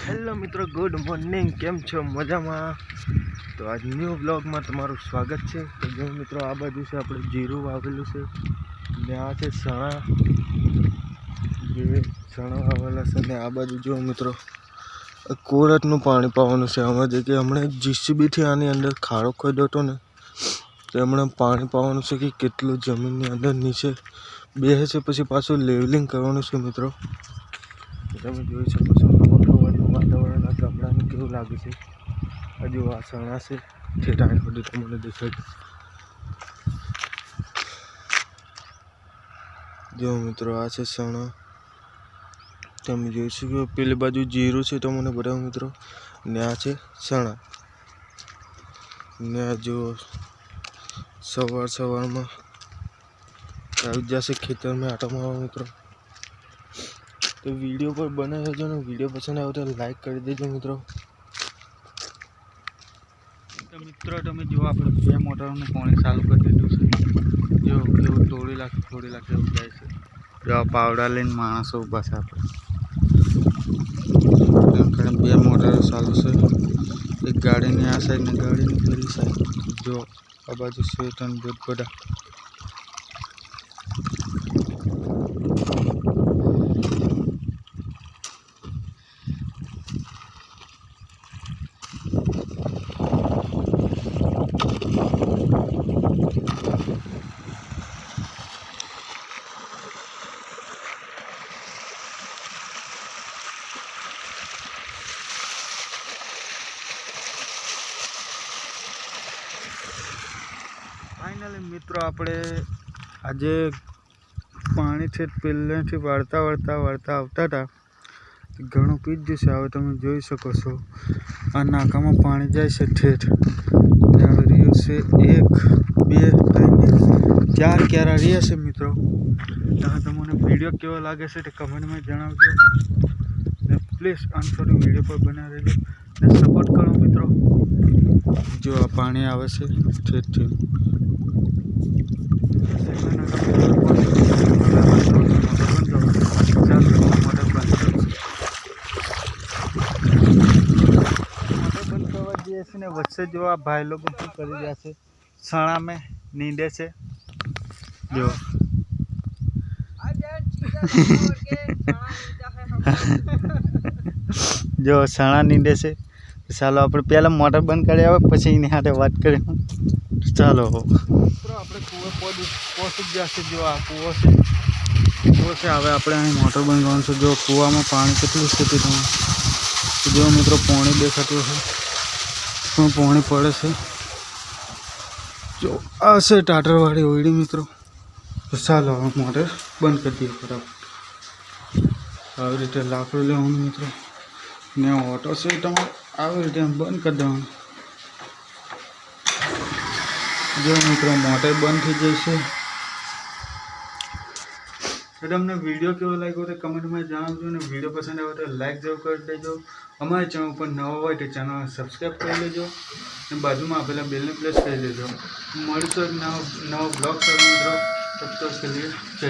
Hello મિત્રો, good morning. કેમ છો? મજામાં? તો આજ ન્યૂ બ્લોગમાં તમારું સ્વાગત છે. તો જો મિત્રો, આ બાજુ છે આપણે જીરું વાવેલું છે ને આ છે ચણા, જે ચણા વાવેલા છે. ને આ બાજુ જો મિત્રો કોરટનું પાણી પાવાનું છે. આમાં જે કે હમણાં જીસીબીથી આની અંદર ખાડો ખોદ્યો હતો ને, તો હમણાં પાણી પાવાનું છે કે કેટલું જમીનની અંદર નીચે બેસે છે, પછી પાછું લેવલિંગ કરવાનું છે મિત્રો. તમે જોઈ શકો છો સવારનું વાતાવરણ આ ગામડાનું કેવું લાગે છે. હજુ આ ચણા છે ઠેઠાણ સુધી તમને દેખાય. જો મિત્રો, આ છે ચણા. તમે જોઈ શકો પેલી બાજુ જીરું છે તમને બતાવો મિત્રો, ને આ છે ચણા. ને જો સવારમાં આવી જશે ખેતરમાં આટો મારવા મિત્રો. તો વિડીયો પર બનાવી રહેજો ને વિડીયો પસંદ આવે તો લાઈક કરી દેજો મિત્રો. તો મિત્રો તમે જુઓ, આપણે 2 મોટરનું પાણી ચાલુ કરી દીધું છે. જો કેવું થોડી લાખ એવું જાય છે. જો આ પાવડા લઈને માણસો ઊભા છે. આપણે 2 મોટરો ચાલુ છે. એક ગાડીની આ સાઈડ ને ગાડીની પેલી સાઈડ. જો આ બાજુ સ્વેટ અને બુટ બધા. ફાઇનલી મિત્રો, આપણે આજે પાણીથી પહેલેથી વાળતા આવતા હતા. ઘણું પી જ જશે. હવે તમે જોઈ શકો છો આ નાકામાં પાણી જાય છે ઠેઠ. ત્યાં રહ્યું છે 1 2 3 4 ક્યારા રહ્યા છે મિત્રો. ત્યાં તમને વિડીયો કેવો લાગે છે તે કમેન્ટમાં જણાવજો. ને પ્લીઝ આન્સર વિડીયો પર બનાવી રહેજો ને સપોર્ટ કરો મિત્રો. જો આ પાણી આવે છે ઠેઠ. ને વચ્ચે જો આ ભાઈ લોકો શું કરી રહ્યા છે, ચણા में નીંદે છે. જો જો ચણા નીંદે છે. ચાલો આપણે પહેલાં મોટર બંધ કરી આવે, પછી એની સાથે વાત કરીએ. ચાલો મિત્રો, આપણે કૂવો પહોંચી ગયા છે. જો આ કૂવો છે. હવે આપણે અહીં મોટર બંધ કરવાનું છે. જો કૂવામાં પાણી કેટલું છે તે તમે જો મિત્રો, પાણી દેખાતું છે પણ પાણી પડે છે. જો આ છે ટાટરવાળી ઓયડી મિત્રો. તો ચાલો હવે મોટર બંધ કરી દઈએ બરાબર. આવી રીતે લાકડું લેવાનું મિત્રો, ને ઓટો છે તમારે આવી રીતે બંધ કરી દેવાનું. જો મિત્રો, મોટર બંધ થઈ જાય છે. તો તમને વિડીયો કેવો લાગ્યો તો કમેન્ટમાં જણાવજો. ને વિડીયો પસંદ આવે તો લાઈક જરૂર કરી દેજો. અમારી ચેનલ પર નવા હોય તો ચેનલ સબસ્ક્રાઈબ કરી લેજો. અને બાજુમાં આપેલા બેલને પ્રેસ કરી દેજો. મળીશું એક નવો બ્લોગ સાથે મિત્રો. તબ તક કે લીએ જય.